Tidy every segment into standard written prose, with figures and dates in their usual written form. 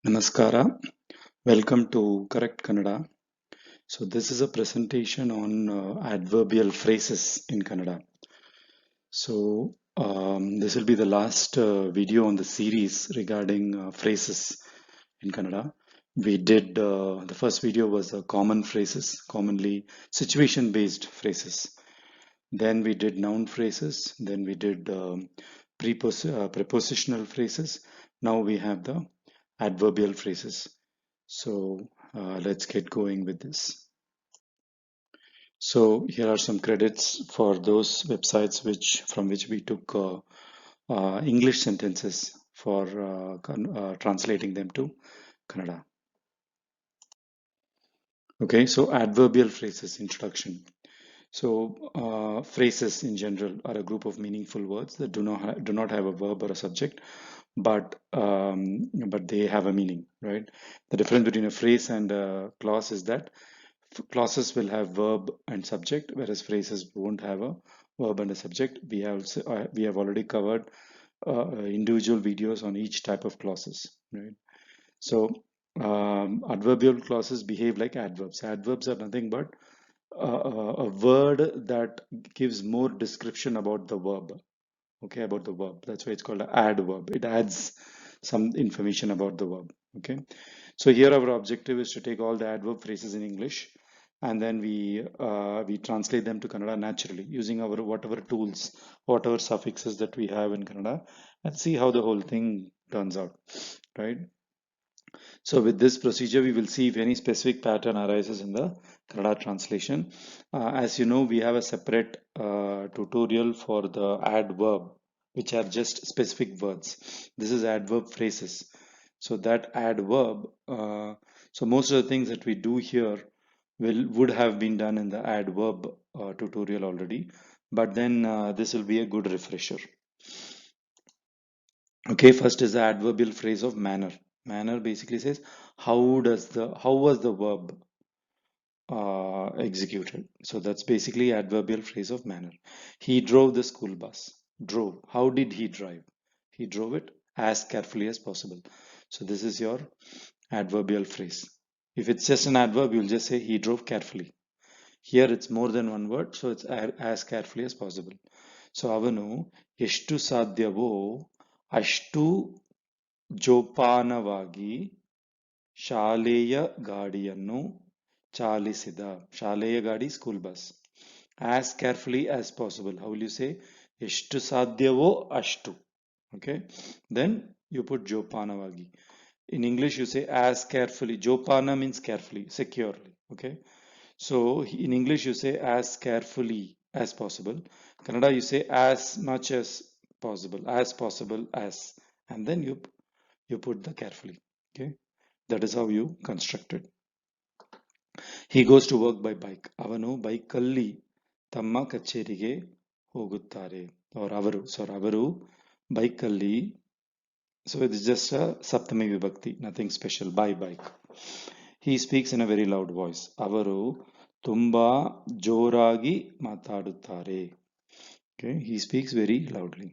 Namaskara. Welcome to Correct Kannada. So this is a presentation on adverbial phrases in Kannada. So this will be the last video on the series regarding phrases in Kannada. We did the first video was common phrases, commonly situation-based phrases. Then we did noun phrases. Then we did prepositional phrases. Now we have the adverbial phrases. So let's get going with this. So here are some credits for those websites from which we took English sentences for translating them to Kannada. Okay, so adverbial phrases introduction. So phrases in general are a group of meaningful words that do not have a verb or a subject, but they have a meaning, right? The difference between a phrase and a clause is that clauses will have verb and subject, whereas phrases won't have a verb and a subject. We have already covered individual videos on each type of clauses, right? So adverbial clauses behave like adverbs. Adverbs are nothing but a word that gives more description about the verb. Okay, about the verb. That's why it's called an adverb. It adds some information about the verb. Okay, so here our objective is to take all the adverb phrases in English, and then we translate them to Kannada naturally using our whatever tools, whatever suffixes that we have in Kannada, and see how the whole thing turns out, right? So with this procedure, we will see if any specific pattern arises in the Kannada translation. As you know, we have a separate tutorial for the adverb, which are just specific words. This is adverb phrases. So that adverb, so most of the things that we do here would have been done in the adverb tutorial already, but then this will be a good refresher. Okay, first is the adverbial phrase of manner. Manner basically says how was the verb executed. So that's basically adverbial phrase of manner. He drove the school bus. Drove. How did he drive? He drove it as carefully as possible. So this is your adverbial phrase. If it's just an adverb, you'll just say he drove carefully. Here it's more than one word, so it's as carefully as possible. So ಅವನು ಎಷ್ಟು ಸಾಧ್ಯವೋ ಅಷ್ಟು ಜೋಪಾನವಾಗಿ ಶಾಲೆಯ ಗಾಡಿಯನ್ನು ಚಾಲಿಸಿದ. ಶಾಲೆಯ ಗಾಡಿ school bus. As carefully as possible. How will you say? ಎಷ್ಟು ಸಾಧ್ಯವೋ ಅಷ್ಟು. Okay. Then you put ಜೋಪಾನವಾಗಿ. In English you say as carefully. Jopana means carefully, securely. Okay. So in English you say as carefully as possible. Kannada you say as much as possible as, and then you put the carefully. Okay. That is how you construct it. He goes to work by bike. ಅವನು ಬೈಕಲ್ಲಿ ತಮ್ಮ ಕಚೇರಿಗೆ ಹೋಗುತ್ತಾರೆ. Or ಅವರು ಬೈಕಲ್ಲಿ. So it's just a Saptami Vibhakti, nothing special. By bike. He speaks in a very loud voice. ಅವರು ತುಂಬಾ ಜೋರಾಗಿ ಮಾತಾಡುತ್ತಾರೆ. Okay, he speaks very loudly.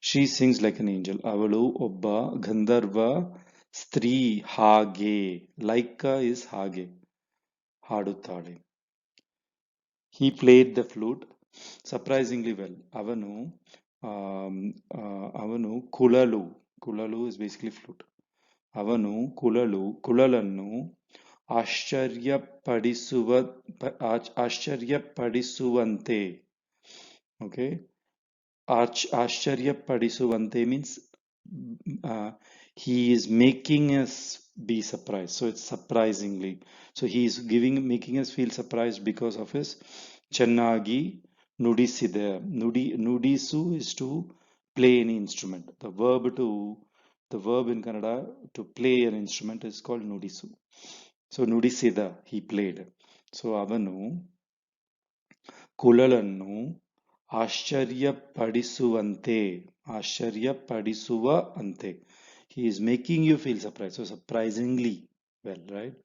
She sings like an angel. ಅವಳು ಒಬ್ಬ ಗಂಧರ್ವ ಸ್ತ್ರೀ ಹಾಗೆ. Like is ಹಾಗೆ. ಹಾಡುತ್ತಾಳೆ. He played the flute surprisingly well. ಅವನು ಕುಳಲು is basically flute. ಅವನು ಕುಳಲನ್ನು ಆಶ್ಚರ್ಯಪಡಿಸುವಂತೆ. Okay, ಆಶ್ಚರ್ಯಪಡಿಸುವಂತೆ means he is making us be surprised. So it's surprisingly. So he is making us feel surprised because of his ಚೆನ್ನಾಗಿ ನುಡಿಸಿದ. ನುಡಿಸು is to play any instrument. The verb in Kannada to play an instrument is called ನುಡಿಸು. So ನುಡಿಸಿದ, he played. So ಅವನು ಕುಳಲನ್ನು ಆಶ್ಚರ್ಯಪಡಿಸುವ ಅಂತೆ. He is making you feel surprised. So surprisingly well, right?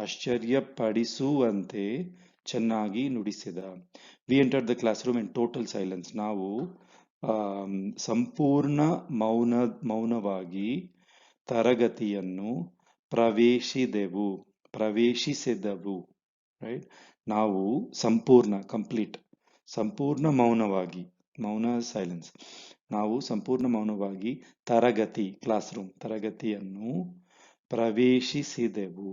ಆಶ್ಚರ್ಯಪಡಿಸುವಂತೆ ಚೆನ್ನಾಗಿ ನುಡಿಸಿದ. We entered the classroom in total silence. ನಾವು ಸಂಪೂರ್ಣ ಮೌನವಾಗಿ ತರಗತಿಯನ್ನು ಪ್ರವೇಶಿಸಿದೆವು, right? ನಾವು ಸಂಪೂರ್ಣ ಮೌನವಾಗಿ, ಮೌನ ಸೈಲೆನ್ಸ್, ನಾವು ಸಂಪೂರ್ಣ ಮೌನವಾಗಿ ಕ್ಲಾಸ್ ರೂಮ್, ತರಗತಿಯನ್ನು ಪ್ರವೇಶಿಸಿದೆವು.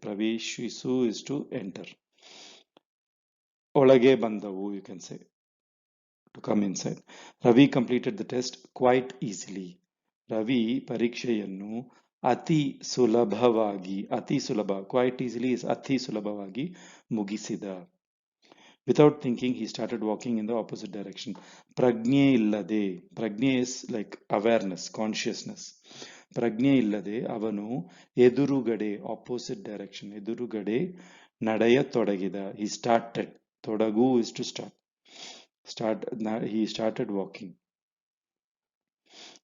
ಪ್ರವೇಶಿಸು ಇಸ್ ಟು ಎಂಟರ್. ಒಳಗೆ ಬಂದವು, you can say to come inside. Ravi completed the test quite easily. Ravi ಪರೀಕ್ಷೆಯನ್ನು quite easily is ಅತಿ ಸುಲಭವಾಗಿ ಮುಗಿಸಿದ. Without thinking, he started walking in the opposite direction. ಪ್ರಜ್ಞೆ is like awareness, consciousness. ಪ್ರಜ್ಞೆ ಇಲ್ಲದೆ ಅವನು ಎದುರುಗಡೆ, opposite direction, ಎದುರುಗಡೆ ನಡೆಯತೊಡಗಿದ. He started. ತೊಡಗು is to start. He started walking.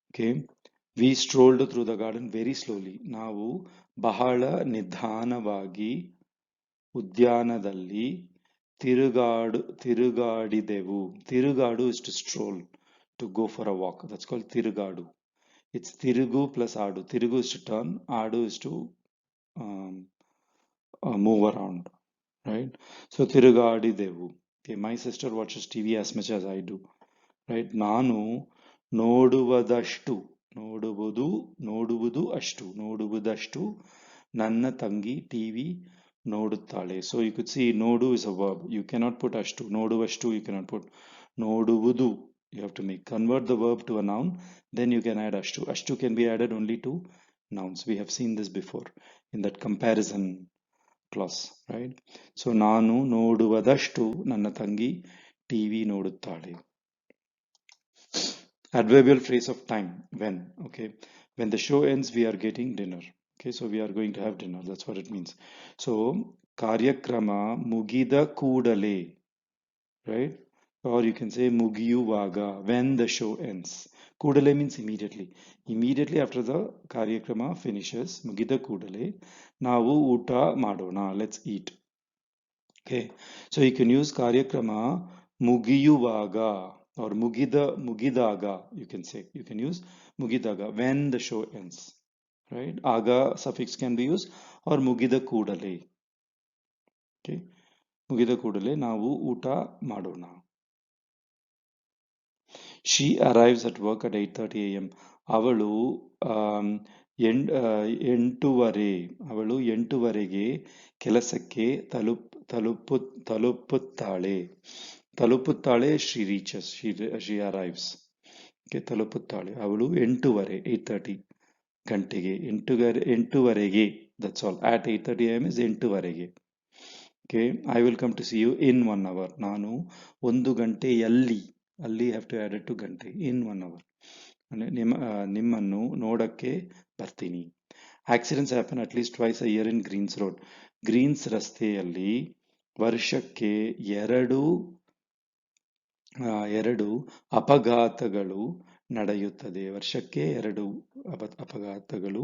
Okay. We strolled through the garden very slowly. ನಾವು ಬಹಳ ನಿಧಾನವಾಗಿ ಉದ್ಯಾನದಲ್ಲಿ ತಿರುಗಾಡಿದೆವು. ತಿರುಗಾಡು is to stroll, to go for a walk. That's called ತಿರುಗಾಡು. It's ತಿರುಗು plus ಆಡು. ತಿರುಗು is to turn, ಆಡು is to move around, right? So ತಿರುಗಾಡಿದೆವು. Okay, my sister watches TV as much as I do, right? ನಾನು ನೋಡುವುದಷ್ಟು ನನ್ನ ತಂಗಿ TV ನೋಡುತ್ತಾಳೆ. So you could see ನೋಡು is a verb. You cannot put ಅಷ್ಟು. ನೋಡುವಷ್ಟು you cannot put. ನೋಡುವುದು, you have to convert the verb to a noun, then you can add ಅಷ್ಟು. ಅಷ್ಟು can be added only to nouns. We have seen this before in that comparison clause, right? So ನಾನು ನೋಡುವುದಷ್ಟು ನನ್ನ ತಂಗಿ TV ನೋಡುತ್ತಾಳೆ. Adverbial phrase of time, when. Okay, when the show ends, we are getting dinner. Okay, so we are going to have dinner. That's what it means. So ಕಾರ್ಯಕ್ರಮ ಮುಗಿದ ಕೂಡಲೇ, right? Or you can say ಮುಗಿಯುವಾಗ, when the show ends. ಕೂಡಲೇ means immediately. Immediately after the ಕಾರ್ಯಕ್ರಮ finishes, ಮುಗಿದ ಕೂಡಲೇ ನಾವು ಊಟ ಮಾಡೋಣ. Let's eat. Okay, so you can use ಕಾರ್ಯಕ್ರಮ ಮುಗಿಯುವಾಗ or ಮುಗಿದಾಗ, you can use ಮುಗಿದಾಗ, when the show ends, right? ಆಗ suffix can be used, or ಮುಗಿದ ಕೂಡಲೇ. Okay, ಮುಗಿದ ಕೂಡಲೇ ನಾವು ಊಟ ಮಾಡೋಣ. She arrives at work at 8:30 a.m. ಅವಳು 8:15 ಕೆಲಸಕ್ಕೆ ತಲುಪುತ್ತಾಳೆ. She reaches, she arrives. Okay, ತಲುಪುತ್ತಾಳೆ. ಅವಳು 8:30 ಗಂಟೆಗೆ, 8:15, that's all. At 8:30 a.m. is 8:15. Okay, I will come to see you in 1 hour. ನಾನು 1 ಗಂಟೆಯಲ್ಲಿ, ಅಲ್ಲಿ have to add it to ಗಂಟೆ, in 1 hour. ನಿಮ್ಮನ್ನು ನೋಡಕ್ಕೆ ಬರ್ತೀನಿ. Accidents happen at least twice a year in Greens Road. Greens ರಸ್ತೆಯಲ್ಲಿ ವರ್ಷಕ್ಕೆ ಎರಡು ಅಪಘಾತಗಳು ನಡೆಯುತ್ತದೆ. ವರ್ಷಕ್ಕೆ 2 ಅಪಘಾತಗಳು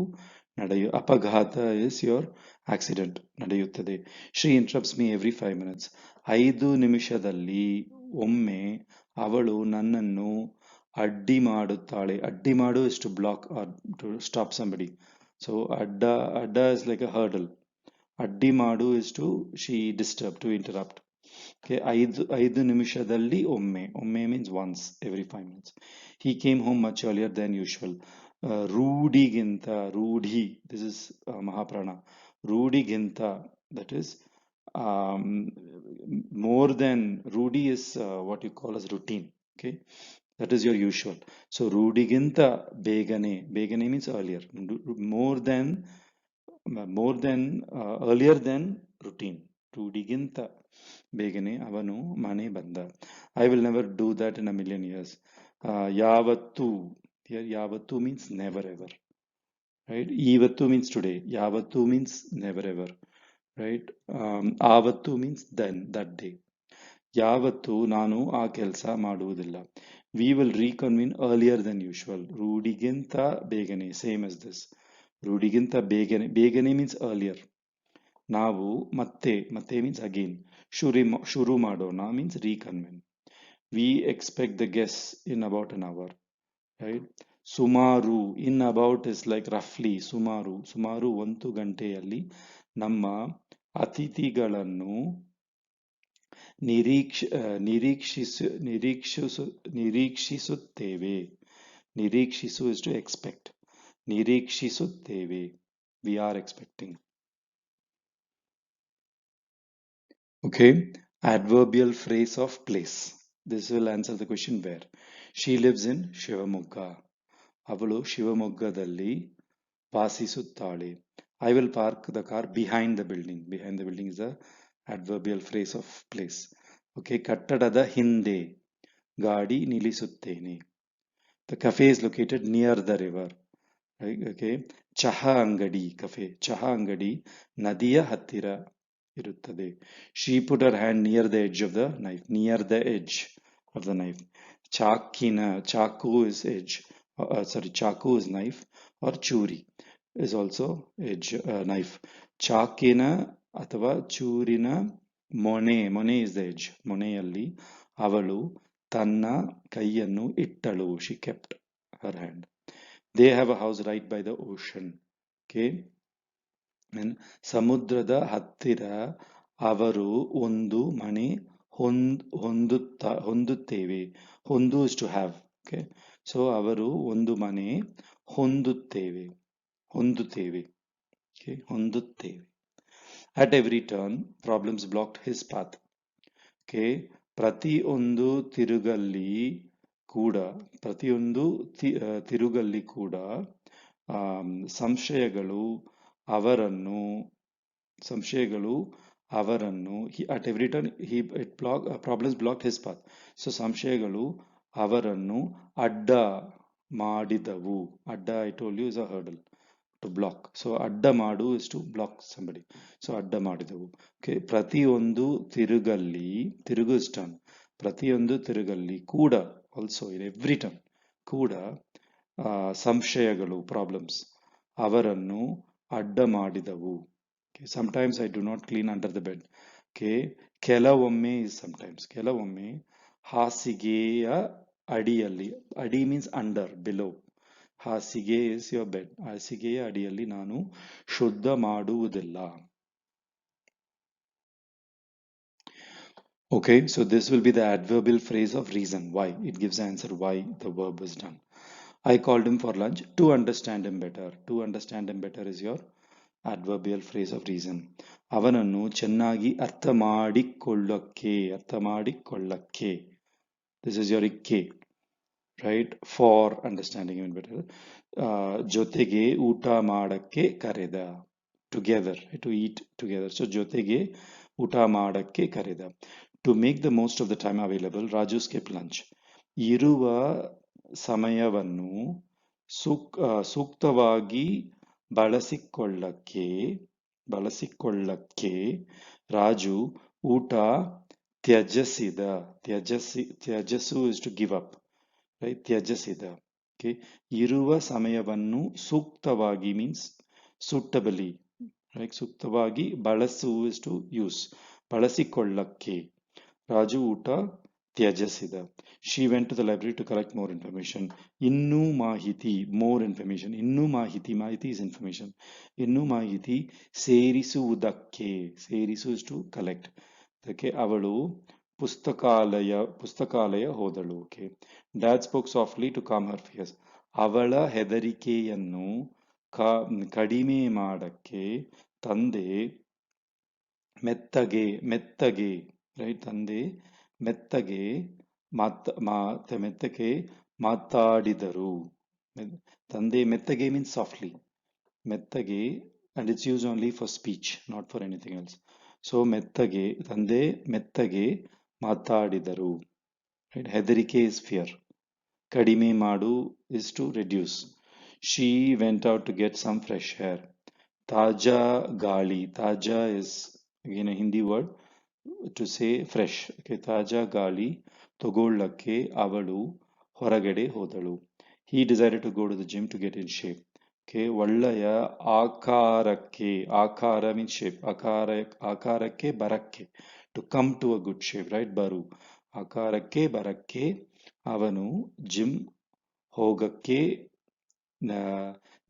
ಅಪಘಾತ is your accident, ನಡೆಯುತ್ತದೆ. She interrupts me every 5 minutes. 5 ನಿಮಿಷದಲ್ಲಿ ಒಮ್ಮೆ ಅವಳು ನನ್ನನ್ನು ಅಡ್ಡಿ ಮಾಡುತ್ತಾಳೆ. ಅಡ್ಡಿ ಮಾಡು is to block or to stop somebody. So ಅಡ್ಡ is like a hurdle. ಅಡ್ಡಿ ಮಾಡು is to she disturb, to interrupt. Okay, 5 ನಿಮಿಷದಲ್ಲಿ ಒಮ್ಮೆ means once every 5 minutes. He came home much earlier than usual. ರೂಢಿಗಿಂತ, this is Mahaprana. ರೂಢಿಗಿಂತ, that is more than. ರೂಢಿ is what you call as routine. Okay, that is your usual. So ರೂಢಿಗಿಂತ ಬೇಗನೆ means earlier, more than earlier than routine. ರೂಢಿಗಿಂತ ಬೇಗನೆ ಅವನು ಮನೆ ಬಂದ. I will never do that in a million years. ಯಾವತ್ತು, here ಯಾವತ್ತು means never ever, right? ಇವತ್ತು means today. ಯಾವತ್ತು means never ever, right? ಆವತ್ತು means then, that day. ಯಾವತ್ತು ನಾನು ಆ ಕೆಲಸ ಮಾಡುವುದಿಲ್ಲ. We will reconvene earlier than usual. ರೂಢಿಗಿಂತ ಬೇಗನೆ, same as this. ರೂಢಿಗಿಂತ ಬೇಗನೆ means earlier. ನಾವು ಮತ್ತೆ means again. ಶುರು ಮಾಡೋಣ means reconvene. We expect the guests in about an hour, right? ಸುಮಾರು, in about is like roughly, ಸುಮಾರು 1 ಗಂಟೆಯಲ್ಲಿ ನಮ್ಮ ಅತಿಥಿಗಳನ್ನು ನಿರೀಕ್ಷಿಸುತ್ತೇವೆ. ನಿರೀಕ್ಷಿಸು is to expect. ನಿರೀಕ್ಷಿಸುತ್ತೇವೆ. We are expecting. Okay, adverbial phrase of place. This will answer the question where. She lives in Shivamogga. ಅವಳು ಶಿವಮೊಗ್ಗದಲ್ಲಿ ವಾಸಿಸುತ್ತಾಳೆ. I will park the car behind the building. Behind the building is a adverbial phrase of place. Okay, ಕಟ್ಟಡದ ಹಿಂದೆ ಗಾಡಿ ನಿಲ್ಲಿಸುತ್ತೇನೆ. The cafe is located near the river. Right? Okay, ಚಹಾ ಅಂಗಡಿ, cafe, ಚಹಾ ಅಂಗಡಿ ನದಿಯ ಹತ್ತಿರ ಇರುತ್ತದೆ. She put her hand near the edge of the knife. Near the edge of the knife. ಚಾಕು is edge. ಚಾಕು is knife, or ಚೂರಿ is also edge, knife. ಚಾಕಿನ ಅಥವಾ ಚೂರಿನ ಮೊನೆ is the edge. ಮೊನೆಯಲ್ಲಿ ಅವಳು ತನ್ನ ಕೈಯನ್ನು ಇಟ್ಟಳು. She kept her hand. They have a house right by the ocean. Okay. And ಸಮುದ್ರದ ಹತ್ತಿರ ಅವರು ಒಂದು ಮನೆ ಹೊಂದುತ್ತೇವೆ. ಹೊಂದು is to have. Okay. So ಅವರು ಒಂದು ಮನೆ ಹೊಂದುತ್ತೇವೆ. Okay. ಹೊಂದುತ್ತೇವೆ. At every turn, problems blocked his path. Okay. ಪ್ರತಿಯೊಂದು ತಿರುಗಲ್ಲಿ ಕೂಡ ಸಂಶಯಗಳು ಅವರನ್ನು at every turn problems blocked his path. So ಸಂಶಯಗಳು ಅವರನ್ನು ಅಡ್ಡ ಮಾಡಿದವು. ಅಡ್ಡ, I told you, is a hurdle, to block. So ಅಡ್ಡ ಮಾಡು is to block somebody. So ಅಡ್ಡ ಮಾಡಿದವು. Okay. ಪ್ರತಿಯೊಂದು ತಿರುಗು is turn. ಪ್ರತಿಯೊಂದು ತಿರುಗಲ್ಲಿ ಕೂಡ, also in every turn, ಕೂಡ ಸಂಶಯಗಳು, problems, ಅವರನ್ನು ಅಡ್ಡ ಮಾಡಿದವು. Okay. Sometimes I do not clean under the bed. Okay. ಕೆಲವೊಮ್ಮೆ is sometimes. ಕೆಲವೊಮ್ಮೆ ಹಾಸಿಗೆಯ ಅಡಿಯಲ್ಲಿ, ಅಡಿ means under, below. ಹಾಸಿಗೆ is your bed. ಹಾಸಿಗೆಯ ಅಡಿಯಲ್ಲಿ ನಾನು ಶುದ್ಧ ಮಾಡುವುದಿಲ್ಲ. Okay, so this will be the adverbial phrase of reason. Why? It gives the answer why the verb is done. I called him for lunch to understand him better. To understand him better is your adverbial phrase of reason. ಅವನನ್ನು ಚೆನ್ನಾಗಿ ಅರ್ಥ ಮಾಡಿಕೊಳ್ಳಕ್ಕೆ. This is your ikke, right? For understanding him better. ಜೊತೆಗೆ ಊಟ ಮಾಡಕ್ಕೆ ಕರೆದ. Together, to eat together. So ಜೊತೆಗೆ ಊಟ ಮಾಡಕ್ಕೆ ಕರೆದ. To make the most of the time available, Raju skipped lunch. ಇರುವ ಸಮಯವನ್ನು ಸೂಕ್ತವಾಗಿ ಬಳಸಿಕೊಳ್ಳಕ್ಕೆ ರಾಜು ಊಟ ತ್ಯಜಿಸಿದ. ತ್ಯಜಿಸು is to give up, right? ತ್ಯಜಿಸಿದ. Okay. ಇರುವ ಸಮಯವನ್ನು ಸೂಕ್ತವಾಗಿ means suitably, right? ಸೂಕ್ತವಾಗಿ ಬಳಸು is to use. ಬಳಸಿಕೊಳ್ಳಕ್ಕೆ ರಾಜು ಊಟ ತ್ಯಜಿಸಿದ. She went to the library to collect more information. ಇನ್ನೂ ಮಾಹಿತಿ, more information. ಇನ್ನೂ ಮಾಹಿತಿ is information. ಇನ್ನೂ ಮಾಹಿತಿ ಸೇರಿಸುವುದಕ್ಕೆ. ಸೇರಿಸು is to collect. ಅದಕ್ಕೆ ಅವಳು ಪುಸ್ತಕಾಲಯ ಹೋದಳು. Okay. Dad spoke softly to calm her fears. ಅವಳ ಹೆದರಿಕೆಯನ್ನು ಕಡಿಮೆ ಮಾಡಕ್ಕೆ ತಂದೆ ಮೆತ್ತಗೆ, right? ತಂದೆ ಮೆತ್ತಗೆ ಮಾತಾಡಿದರು. ತಂದೆ ಮೆತ್ತಗೆ means softly. ಮೆತ್ತಗೆ, and it's used only for speech, not for anything else. So ತಂದೆ ಮೆತ್ತಗೆ ಮಾತಾಡಿದರು. Right? ಹೆದರಿಕೆ is fear. ಕಡಿಮೆ ಮಾಡು is to reduce. She went out to get some fresh air. ತಾಜಾ ಗಾಳಿ. ತಾಜಾ is again a Hindi word to say fresh. Okay. ತಾಜಾ ಗಾಳಿ ತಗೊಳ್ಳಕ್ಕೆ ಅವಳು ಹೊರಗಡೆ ಹೋದಳು. He decided to go to the gym to get in shape. Okay. ಒಳ್ಳೆಯ ಆಕಾರಕ್ಕೆ. ಆಕಾರ means shape. ಆಕಾರಕ್ಕೆ ಬರಕ್ಕೆ. To come to a good shape, right? ಬರು. ಆಕಾರಕ್ಕೆ ಬರಕ್ಕೆ ಅವನು ಜಿಮ್ ಹೋಗಕ್ಕೆ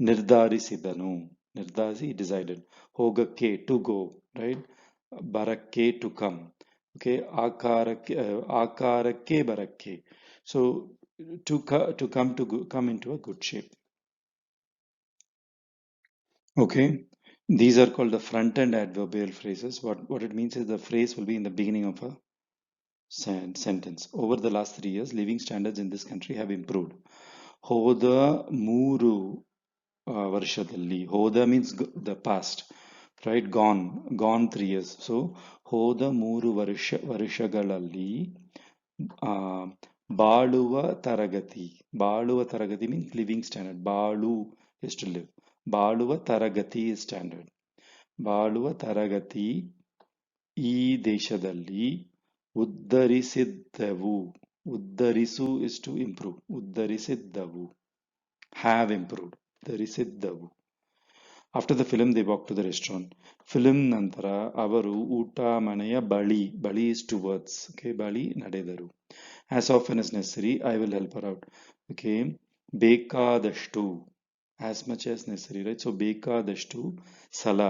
ನಿರ್ಧರಿಸಿದನು. ನಿರ್ಧರಿಸಿ, decided. ಹೋಗಕ್ಕೆ, to go, right? ಬರಕ್ಕೆ, to come. Okay, ಆಕಾರಕ್ಕೆ ಬರಕ್ಕೆ. So to come, come into a good shape. Okay, these are called the front end adverbial phrases. What it means is the phrase will be in the beginning of a sentence. Over the last 3 years, living standards in this country have improved. ಹೋದ ಮೂರು ವರ್ಷದಲ್ಲಿ, ಹೋದ means the past, right? Gone 3 years. So ಹೋದ ಮೂರು ವರ್ಷಗಳಲ್ಲಿ ಬಾಳುವ ತರಗತಿ means living standard. ಬಾಳು is to live. ಬಾಳುವ ತರಗತಿ is standard. ಬಾಳುವ ತರಗತಿ ಈ ದೇಶದಲ್ಲಿ ಉದ್ಧರಿಸಿದ್ದವು. ಉದ್ಧರಿಸು is to improve. ಉದ್ಧರಿಸಿದ್ದವು, have improved. ಉದ್ಧರಿಸಿದ್ದವು. After the film, they walked to the restaurant. Film ನಂತರ ಅವರು ಊಟ ಮನೆಯ ಬಳಿ is towards. Okay, ಬಳಿ ನಡೆದರು. As often as necessary, I will help her out. Okay, ಬೇಕಾದಷ್ಟು, as much as necessary, right? So ಬೇಕಾದಷ್ಟು ಸಲ,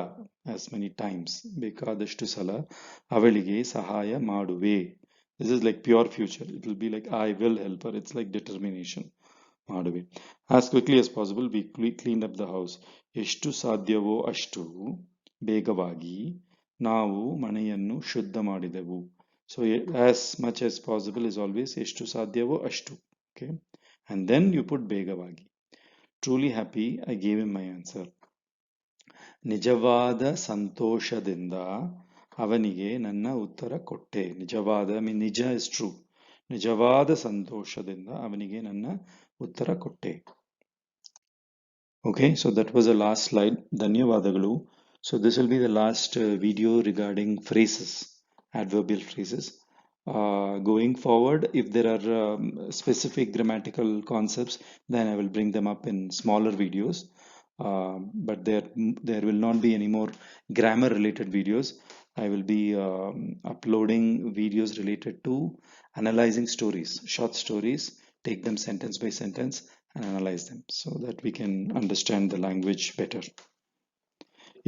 as many times. ಬೇಕಾದಷ್ಟು ಸಲ ಅವಳಿಗೆ ಸಹಾಯ ಮಾಡುವೆ. This is like pure future. It will be like I will help her. It's like determination. ಮಾಡುವೆ. As quickly as possible, we cleaned up the house. ಎಷ್ಟು ಸಾಧ್ಯವೋ ಅಷ್ಟು ಬೇಗವಾಗಿ ನಾವು ಮನೆಯನ್ನು ಶುದ್ಧ ಮಾಡಿದೆವು. So as much as possible is always ಎಷ್ಟು ಸಾಧ್ಯವೋ ಅಷ್ಟು. Okay, and then you put ಬೇಗವಾಗಿ. Truly happy, I gave him my answer. ನಿಜವಾದ ಸಂತೋಷದಿಂದ ಅವನಿಗೆ ನನ್ನ ಉತ್ತರ ಕೊಟ್ಟೆ. ನಿಜವಾದ mean ನಿಜ is true. ನಿಜವಾದ ಸಂತೋಷದಿಂದ ಅವನಿಗೆ ನನ್ನ ಉತ್ತರ ಕೊಟ್ಟೆ. Okay, so that was the last slide. ಧನ್ಯವಾದಗಳು. So this will be the last video regarding phrases, adverbial phrases. Going forward, if there are specific grammatical concepts, then I will bring them up in smaller videos. But there will not be any more grammar related videos. I will be uploading videos related to analyzing stories, short stories, take them sentence by sentence and analyze them so that we can understand the language better.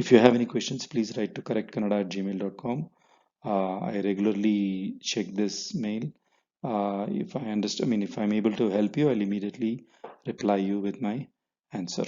If you have any questions, please write to correctcannada@gmail.com. I regularly check this mail. If I'm able to help you, I'll immediately reply you with my answer.